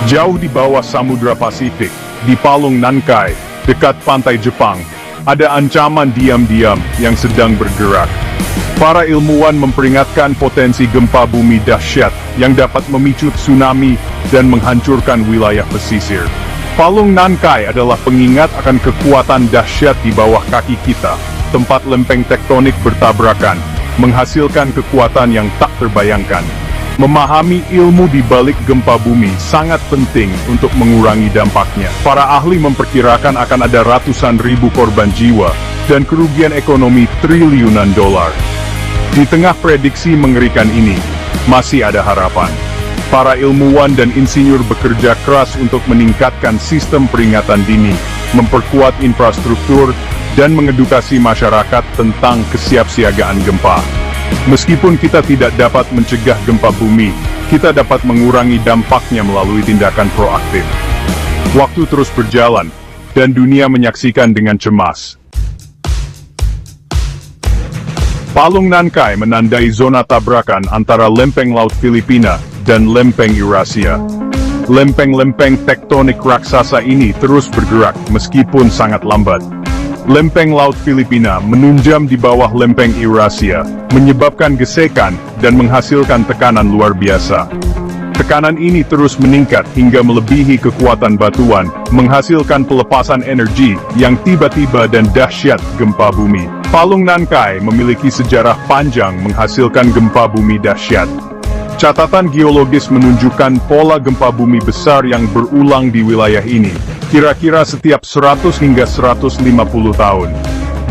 Jauh di bawah Samudra Pasifik, di Palung Nankai, dekat pantai Jepang, ada ancaman diam-diam yang sedang bergerak. Para ilmuwan memperingatkan potensi gempa bumi dahsyat yang dapat memicu tsunami dan menghancurkan wilayah pesisir. Palung Nankai adalah pengingat akan kekuatan dahsyat di bawah kaki kita, tempat lempeng tektonik bertabrakan, menghasilkan kekuatan yang tak terbayangkan. Memahami ilmu di balik gempa bumi sangat penting untuk mengurangi dampaknya. Para ahli memperkirakan akan ada ratusan ribu korban jiwa dan kerugian ekonomi triliunan dolar. Di tengah prediksi mengerikan ini, masih ada harapan. Para ilmuwan dan insinyur bekerja keras untuk meningkatkan sistem peringatan dini, memperkuat infrastruktur, dan mengedukasi masyarakat tentang kesiapsiagaan gempa. Meskipun kita tidak dapat mencegah gempa bumi, kita dapat mengurangi dampaknya melalui tindakan proaktif. Waktu terus berjalan, dan dunia menyaksikan dengan cemas. Palung Nankai menandai zona tabrakan antara lempeng Laut Filipina dan lempeng Eurasia. Lempeng-lempeng tektonik raksasa ini terus bergerak meskipun sangat lambat. Lempeng Laut Filipina menunjam di bawah lempeng Eurasia, menyebabkan gesekan dan menghasilkan tekanan luar biasa. Tekanan ini terus meningkat hingga melebihi kekuatan batuan, menghasilkan pelepasan energi yang tiba-tiba dan dahsyat gempa bumi. Palung Nankai memiliki sejarah panjang menghasilkan gempa bumi dahsyat. Catatan geologis menunjukkan pola gempa bumi besar yang berulang di wilayah ini, kira-kira setiap 100 hingga 150 tahun.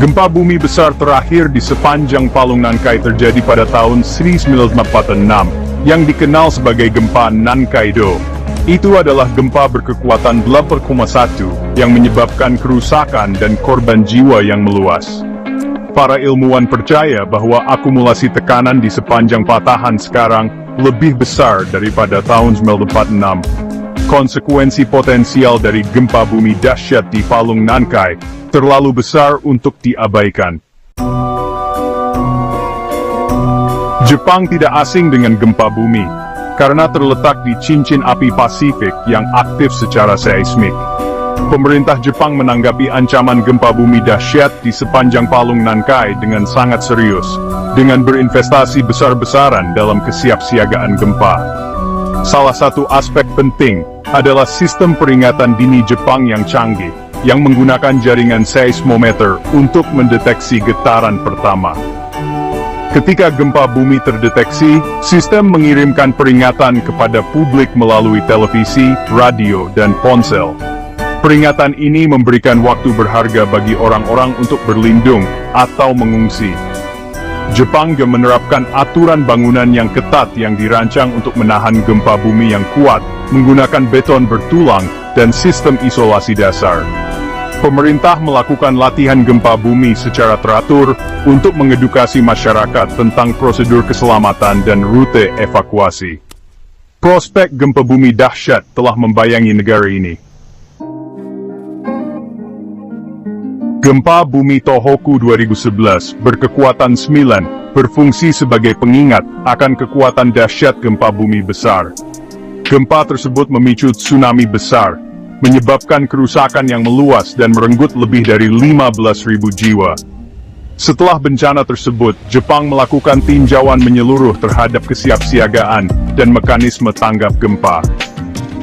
Gempa bumi besar terakhir di sepanjang Palung Nankai terjadi pada tahun 1946, yang dikenal sebagai gempa Nankaido. Itu adalah gempa berkekuatan 8,1 yang menyebabkan kerusakan dan korban jiwa yang meluas. Para ilmuwan percaya bahwa akumulasi tekanan di sepanjang patahan sekarang lebih besar daripada tahun 1946. Konsekuensi potensial dari gempa bumi dahsyat di Palung Nankai terlalu besar untuk diabaikan. Jepang tidak asing dengan gempa bumi, karena terletak di cincin api Pasifik yang aktif secara seismik. Pemerintah Jepang menanggapi ancaman gempa bumi dahsyat di sepanjang Palung Nankai dengan sangat serius, dengan berinvestasi besar-besaran dalam kesiapsiagaan gempa. Salah satu aspek penting adalah sistem peringatan dini Jepang yang canggih, yang menggunakan jaringan seismometer untuk mendeteksi getaran pertama. Ketika gempa bumi terdeteksi, sistem mengirimkan peringatan kepada publik melalui televisi, radio, dan ponsel. Peringatan ini memberikan waktu berharga bagi orang-orang untuk berlindung atau mengungsi. Jepang juga menerapkan aturan bangunan yang ketat yang dirancang untuk menahan gempa bumi yang kuat, menggunakan beton bertulang dan sistem isolasi dasar. Pemerintah melakukan latihan gempa bumi secara teratur untuk mengedukasi masyarakat tentang prosedur keselamatan dan rute evakuasi. Prospek gempa bumi dahsyat telah membayangi negara ini. Gempa bumi Tohoku 2011 berkekuatan 9, berfungsi sebagai pengingat akan kekuatan dahsyat gempa bumi besar. Gempa tersebut memicu tsunami besar, menyebabkan kerusakan yang meluas dan merenggut lebih dari 15.000 jiwa. Setelah bencana tersebut, Jepang melakukan tinjauan menyeluruh terhadap kesiapsiagaan dan mekanisme tanggap gempa.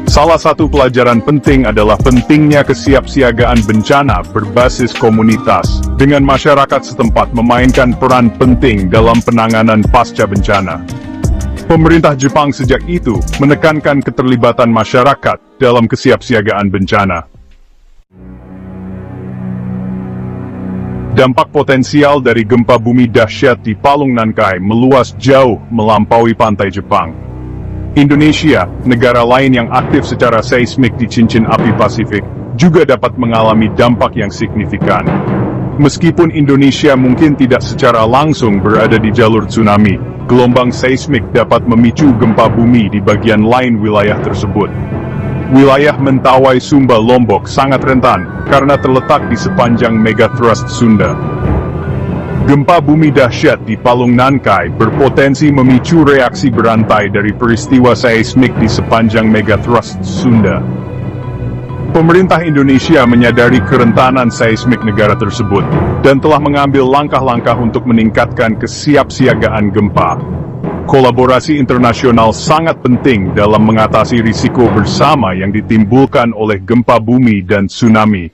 Salah satu pelajaran penting adalah pentingnya kesiapsiagaan bencana berbasis komunitas, dengan masyarakat setempat memainkan peran penting dalam penanganan pasca bencana. Pemerintah Jepang sejak itu menekankan keterlibatan masyarakat dalam kesiapsiagaan bencana. Dampak potensial dari gempa bumi dahsyat di Palung Nankai meluas jauh melampaui pantai Jepang. Indonesia, negara lain yang aktif secara seismik di cincin api Pasifik, juga dapat mengalami dampak yang signifikan. Meskipun Indonesia mungkin tidak secara langsung berada di jalur tsunami, gelombang seismik dapat memicu gempa bumi di bagian lain wilayah tersebut. Wilayah Mentawai Sumba Lombok sangat rentan, karena terletak di sepanjang megathrust Sunda. Gempa bumi dahsyat di Palung Nankai berpotensi memicu reaksi berantai dari peristiwa seismik di sepanjang megathrust Sunda. Pemerintah Indonesia menyadari kerentanan seismik negara tersebut dan telah mengambil langkah-langkah untuk meningkatkan kesiapsiagaan gempa. Kolaborasi internasional sangat penting dalam mengatasi risiko bersama yang ditimbulkan oleh gempa bumi dan tsunami.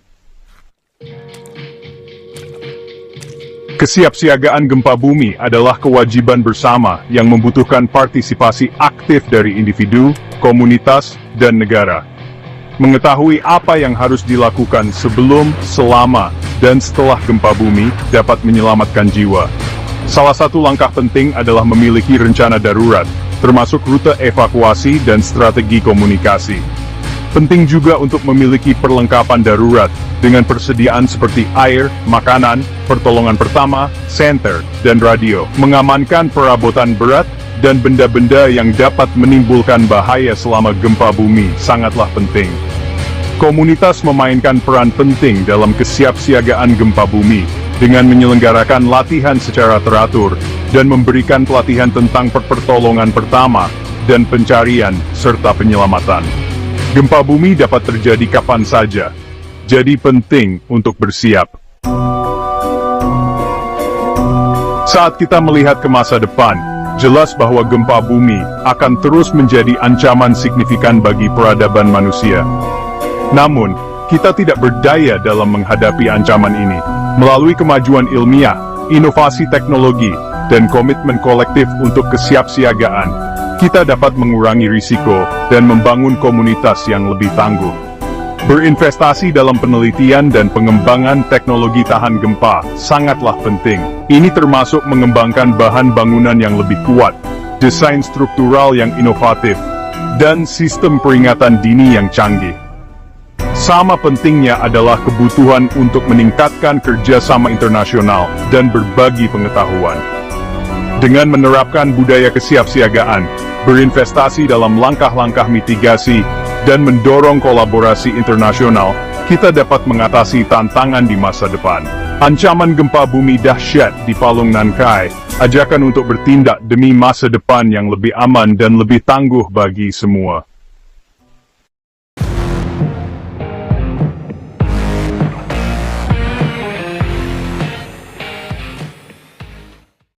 Kesiapsiagaan gempa bumi adalah kewajiban bersama yang membutuhkan partisipasi aktif dari individu, komunitas, dan negara. Mengetahui apa yang harus dilakukan sebelum, selama, dan setelah gempa bumi dapat menyelamatkan jiwa. Salah satu langkah penting adalah memiliki rencana darurat, termasuk rute evakuasi dan strategi komunikasi. Penting juga untuk memiliki perlengkapan darurat, dengan persediaan seperti air, makanan, pertolongan pertama, senter, dan radio. Mengamankan perabotan berat, dan benda-benda yang dapat menimbulkan bahaya selama gempa bumi sangatlah penting. Komunitas memainkan peran penting dalam kesiapsiagaan gempa bumi, dengan menyelenggarakan latihan secara teratur, dan memberikan pelatihan tentang pertolongan pertama, dan pencarian, serta penyelamatan. Gempa bumi dapat terjadi kapan saja, jadi penting untuk bersiap. Saat kita melihat ke masa depan, jelas bahwa gempa bumi akan terus menjadi ancaman signifikan bagi peradaban manusia. Namun, kita tidak berdaya dalam menghadapi ancaman ini. Melalui kemajuan ilmiah, inovasi teknologi, dan komitmen kolektif untuk kesiapsiagaan, kita dapat mengurangi risiko dan membangun komunitas yang lebih tangguh. Berinvestasi dalam penelitian dan pengembangan teknologi tahan gempa sangatlah penting. Ini termasuk mengembangkan bahan bangunan yang lebih kuat, desain struktural yang inovatif, dan sistem peringatan dini yang canggih. Sama pentingnya adalah kebutuhan untuk meningkatkan kerjasama internasional dan berbagi pengetahuan. Dengan menerapkan budaya kesiapsiagaan, berinvestasi dalam langkah-langkah mitigasi, dan mendorong kolaborasi internasional, kita dapat mengatasi tantangan di masa depan. Ancaman gempa bumi dahsyat di Palung Nankai, ajakan untuk bertindak demi masa depan yang lebih aman dan lebih tangguh bagi semua.